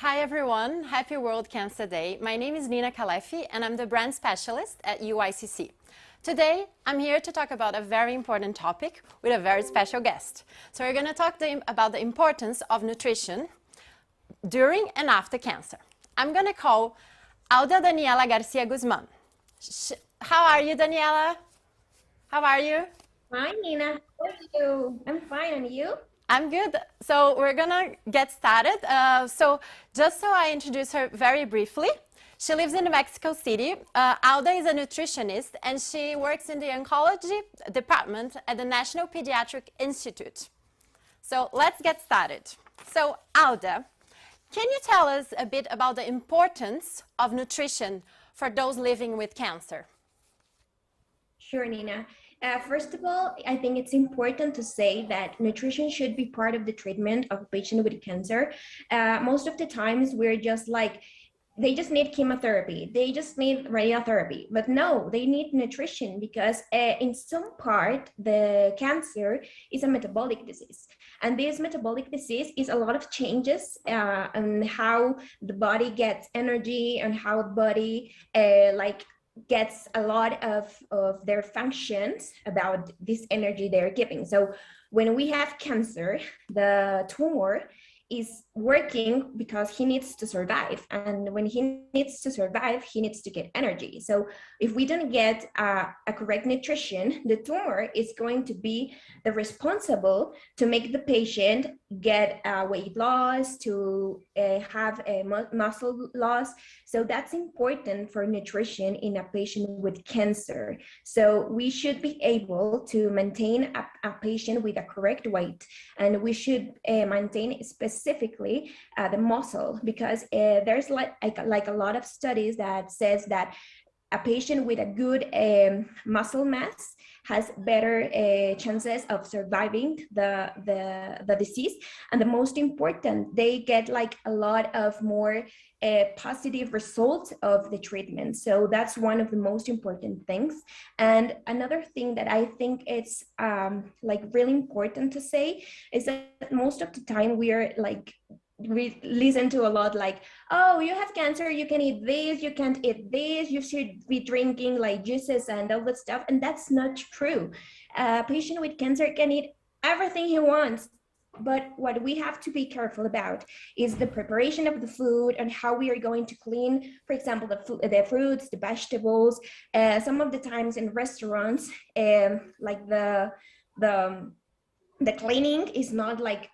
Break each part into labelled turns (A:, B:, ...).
A: Hi everyone, happy World Cancer Day. My name is Nina Kalefi and I'm the brand specialist at UICC. Today, I'm here to talk about a very important topic with a very special guest. So we're going to talk about the importance of nutrition during and after cancer. I'm going to call Alda Daniela García Guzmán. How are you, Daniela? How are you?
B: Hi, Nina. How are you? I'm fine. And you?
A: I'm good. So we're gonna get started. Just so I introduce her very briefly, she lives in Mexico City. Alda is a nutritionist and she works in the oncology department at the National Pediatric Institute. So let's get started. So Alda, can you tell us a bit about the importance of nutrition for those living with cancer?
B: Sure, Nina. First of all, I think it's important to say that nutrition should be part of the treatment of a patient with cancer. Most of the times we're just like, they just need chemotherapy, they just need radiotherapy, but no, they need nutrition because in some part, the cancer is a metabolic disease. And this metabolic disease is a lot of changes on how the body gets energy and how the body gets a lot of their functions about this energy they're giving. So when we have cancer, the tumor is working because he needs to survive. And when he needs to survive, he needs to get energy. So if we don't get a correct nutrition, the tumor is going to be the responsible to make the patient get weight loss, to have a muscle loss. So that's important for nutrition in a patient with cancer. So we should be able to maintain a patient with a correct weight, and we should maintain specifically the muscle, because there's like a lot of studies that says that a patient with a good muscle mass has better chances of surviving the disease. And the most important, they get like a lot of more positive results of the treatment. So that's one of the most important things. And another thing that I think it's like really important to say is that most of the time we listen to a lot like, oh, you have cancer, you can eat this, you can't eat this, you should be drinking like juices and all that stuff. And that's not true. A patient with cancer can eat everything he wants. But what we have to be careful about is the preparation of the food and how we are going to clean, for example, the fruits, the vegetables. Some of the times in restaurants, like the cleaning is not like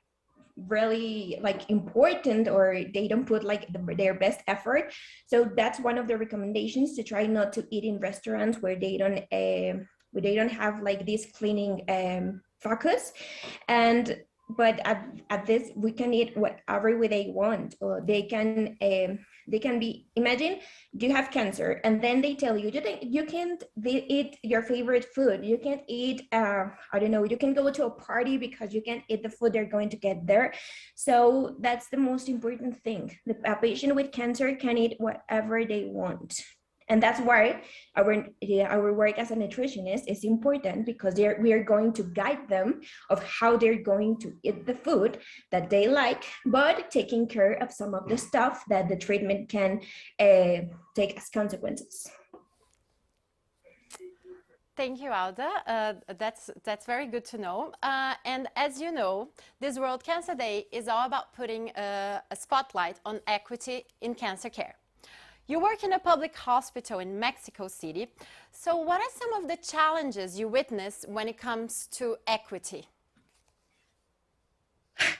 B: really like important, or they don't put like their best effort. So that's one of the recommendations, to try not to eat in restaurants where they don't have like this cleaning focus. But at this, we can eat whatever way they want, or they can be, imagine you have cancer and then they tell you you can't eat your favorite food, you can't eat I don't know, you can go to a party because you can't eat the food they're going to get there. So that's the most important thing. A patient with cancer can eat whatever they want. And that's why our work as a nutritionist is important, because we are going to guide them of how they're going to eat the food that they like, but taking care of some of the stuff that the treatment can take as consequences.
A: Thank you, Alda. That's very good to know. And as you know, this World Cancer Day is all about putting a spotlight on equity in cancer care. You work in a public hospital in Mexico City. So what are some of the challenges you witness when it comes to equity?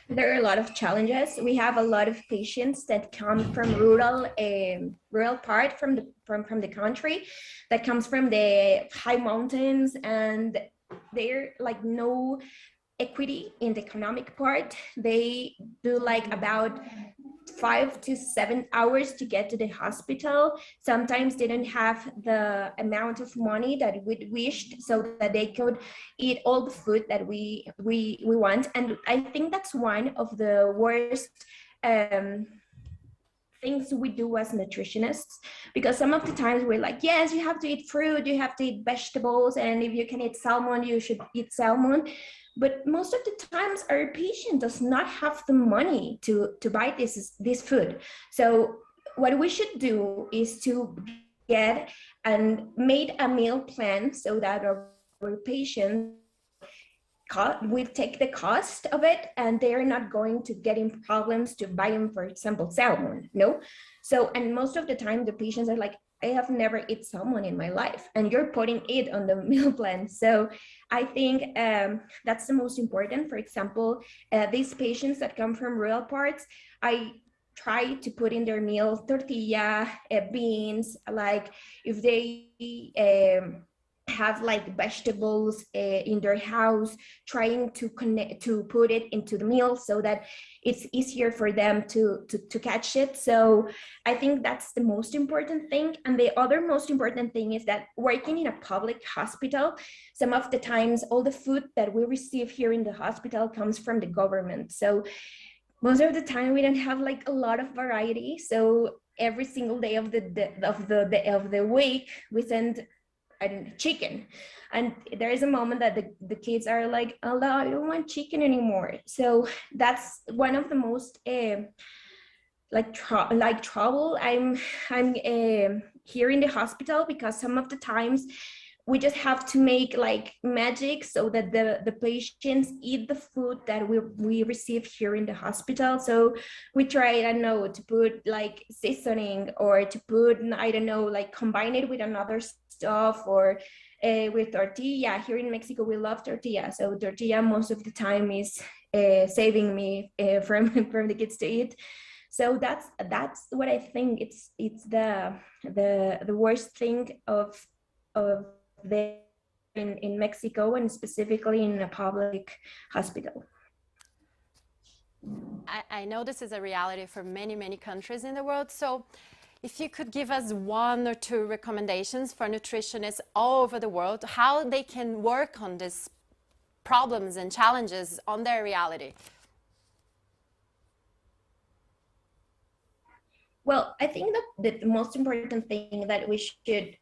B: There are a lot of challenges. We have a lot of patients that come from rural part from the country, that comes from the high mountains, and they're like no equity in the economic part. They do like about 5 to 7 hours to get to the hospital. Sometimes they don't have the amount of money that we wished, so that they could eat all the food that we want. And I think that's one of the worst things we do as nutritionists, because some of the times we're like, yes, you have to eat fruit, you have to eat vegetables, and if you can eat salmon, you should eat salmon. But most of the times our patient does not have the money to buy this food. So what we should do is to get and made a meal plan so that our patient we take the cost of it, and they're not going to get in problems to buy them, for example, salmon, no? So, and most of the time the patients are like, I have never eaten salmon in my life, and you're putting it on the meal plan. So I think that's the most important. For example, these patients that come from rural parts, I try to put in their meal tortilla, beans, like if they have like vegetables in their house, trying to connect to put it into the meal so that it's easier for them to catch it. So I think that's the most important thing. And the other most important thing is that working in a public hospital, some of the times all the food that we receive here in the hospital comes from the government. So most of the time we don't have like a lot of variety. So every single day of the week we send chicken, and there is a moment that the kids are like, Alda, I don't want chicken anymore. So that's one of the most trouble I'm here in the hospital, because some of the times we just have to make like magic so that the patients eat the food that we receive here in the hospital. So we try, I don't know, to put like seasoning, or to put, I don't know, like combine it with another stuff, or with tortilla. Here in Mexico, we love tortilla. So tortilla most of the time is saving me from the kids to eat. So that's what I think. It's the worst thing of in Mexico, and specifically in a public hospital.
A: I know this is a reality for many, many countries in the world. So if you could give us 1 or 2 recommendations for nutritionists all over the world, how they can work on these problems and challenges on their reality.
B: Well, I think that the most important thing that we should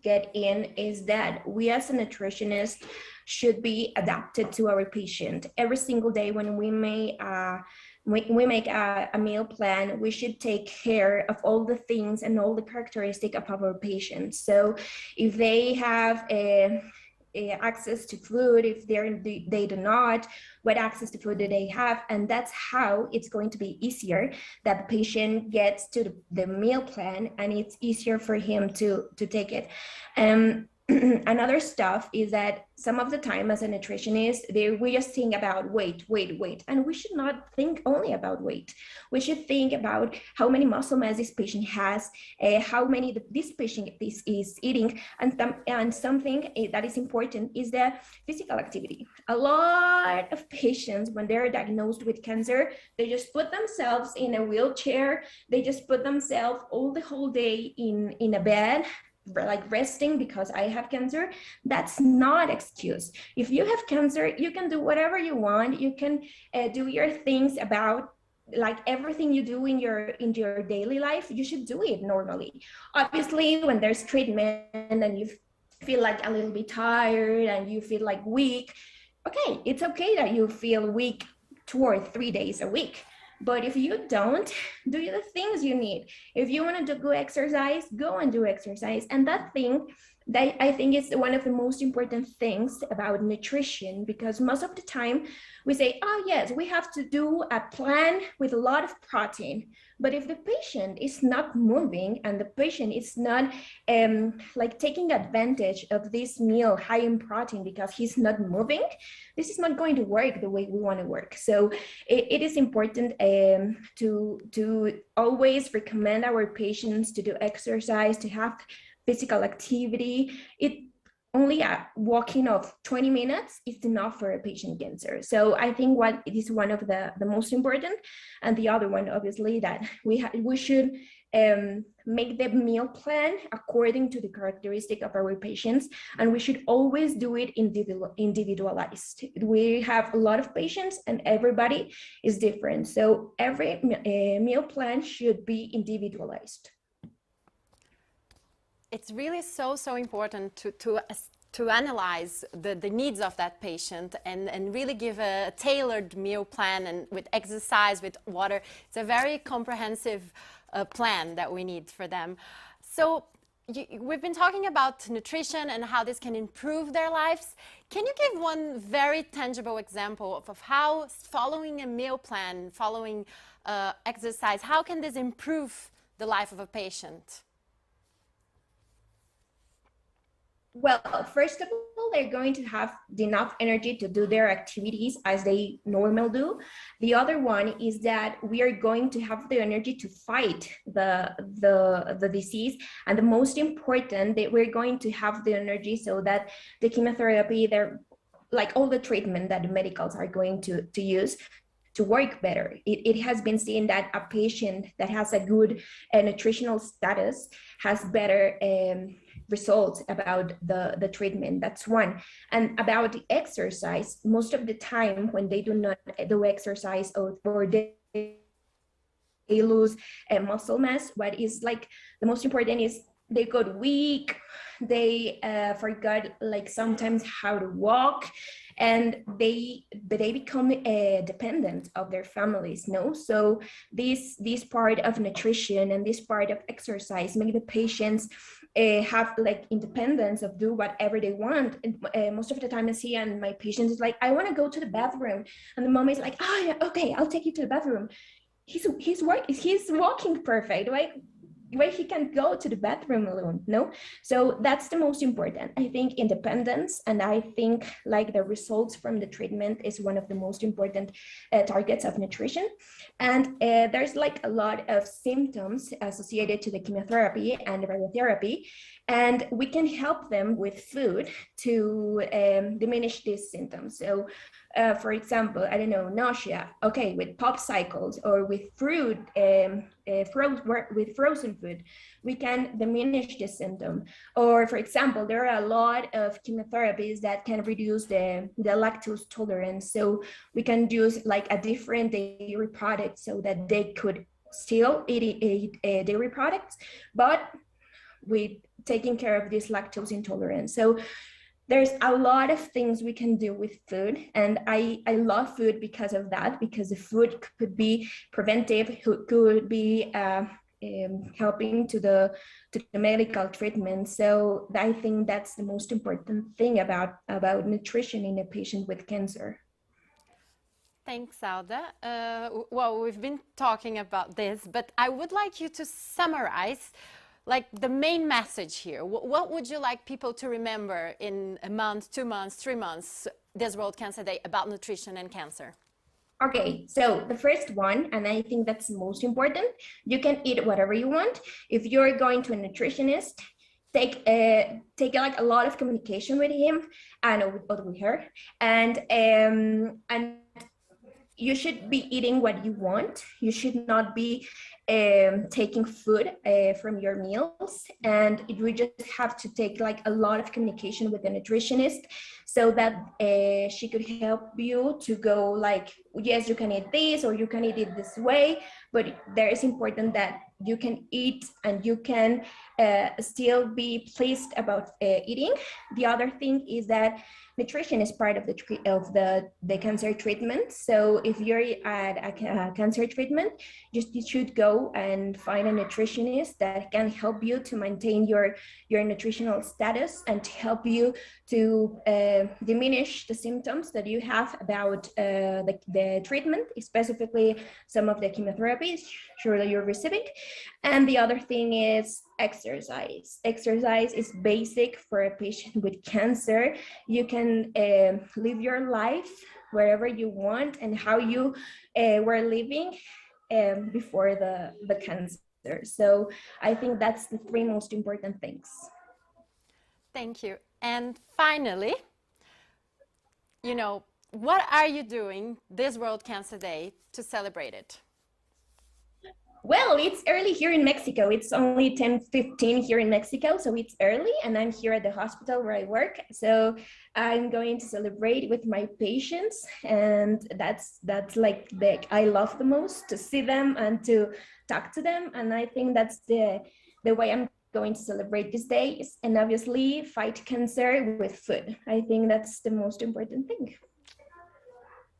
B: get in is that we as a nutritionist should be adapted to our patient. Every single day when we make a meal plan, we should take care of all the things and all the characteristics of our patients. So if they have access to food, if they do not, what access to food do they have? And that's how it's going to be easier that the patient gets to the meal plan, and it's easier for him to take it. Another stuff is that some of the time as a nutritionist, we just think about weight, and we should not think only about weight. We should think about how many muscle mass this patient has, how many this patient is eating, and something that is important is the physical activity. A lot of patients, when they're diagnosed with cancer, they just put themselves in a wheelchair, they just put themselves all the whole day in a bed, like resting because I have cancer. That's not excuse. If you have cancer, you can do whatever you want. You can do your things about like everything you do in your daily life. You should do it normally. Obviously, when there's treatment and you feel like a little bit tired and you feel like weak, okay, it's okay that you feel weak 2 or 3 days a week. But if you don't, do the things you need. If you want to go exercise, go and do exercise. And that thing that I think is one of the most important things about nutrition, because most of the time we say, oh yes, we have to do a plan with a lot of protein. But if the patient is not moving and the patient is not like taking advantage of this meal high in protein because he's not moving, this is not going to work the way we want to work. So it is important to always recommend our patients to do exercise, to have physical activity. Only a walking of 20 minutes is enough for a patient cancer. So I think it is one of the most important. And the other one, obviously, that we should make the meal plan according to the characteristic of our patients, and we should always do it individualized. We have a lot of patients and everybody is different, so every meal plan should be individualized.
A: It's really so important to analyze the needs of that patient and really give a tailored meal plan, and with exercise, with water. It's a very comprehensive plan that we need for them. So we've been talking about nutrition and how this can improve their lives. Can you give one very tangible example of how following a meal plan, following exercise, how can this improve the life of a patient?
B: Well, first of all, they're going to have enough energy to do their activities as they normally do. The other one is that we are going to have the energy to fight the disease. And the most important, that we're going to have the energy so that the chemotherapy, like all the treatment that the medicals are going to use, to work better. It has been seen that a patient that has a good nutritional status has better results about the treatment. That's one. And about the exercise, most of the time when they do not do exercise or they lose muscle mass, what is like the most important is they got weak, they forgot like sometimes how to walk, and they become dependent of their families. No, so this part of nutrition and this part of exercise make the patients have like independence of do whatever they want. And most of the time I see, and my patients is like, I want to go to the bathroom, and the mom is like, oh yeah, okay, I'll take you to the bathroom. He's walking perfect, right? Where he can go to the bathroom alone. No, so that's the most important. I think independence, and I think like the results from the treatment is one of the most important targets of nutrition. And there's like a lot of symptoms associated to the chemotherapy and the radiotherapy, and we can help them with food to diminish these symptoms. So for example, I don't know, nausea, okay, with pop cycles or with fruit, with frozen food, we can diminish the symptom. Or for example, there are a lot of chemotherapies that can reduce the lactose tolerance. So we can use like a different dairy product so that they could still eat dairy products, but with taking care of this lactose intolerance. So there's a lot of things we can do with food, and I love food because of that, because the food could be preventive, could be helping to the medical treatment. So I think that's the most important thing about nutrition in a patient with cancer.
A: Thanks, Alda. Well, we've been talking about this, but I would like you to summarize like the main message here. What would you like people to remember in a month, 2 months, 3 months, this World Cancer Day, about nutrition and cancer?
B: Okay, so the first one, and I think that's most important, you can eat whatever you want. If you're going to a nutritionist, take like a lot of communication with him and with her, and you should be eating what you want. You should not be taking food from your meals, and you just have to take like a lot of communication with the nutritionist so that she could help you to go like, yes, you can eat this or you can eat it this way, but there is important that you can eat and you can still be pleased about eating. The other thing is that nutrition is part of the cancer treatment. So if you're at a cancer treatment, you should go and find a nutritionist that can help you to maintain your nutritional status and to help you to diminish the symptoms that you have about the treatment, specifically some of the chemotherapies surely you're receiving. And the other thing is exercise. Exercise is basic for a patient with cancer. You can live your life wherever you want and how you were living before the cancer. So I think that's the 3 most important things.
A: Thank you. And finally, you know, what are you doing this World Cancer Day to celebrate it?
B: Well, it's early here in Mexico. It's only 10:15 here in Mexico, so it's early, and I'm here at the hospital where I work. So I'm going to celebrate with my patients, and that's like the I love the most, to see them and to talk to them. And I think that's the way I'm going to celebrate these days, and obviously fight cancer with food. I think that's the most important thing.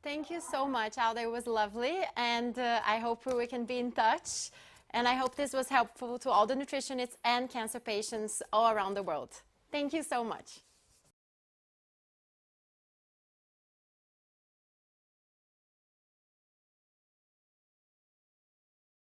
A: Thank you so much, Alda. It was lovely, and I hope we can be in touch. And I hope this was helpful to all the nutritionists and cancer patients all around the world. Thank you so much.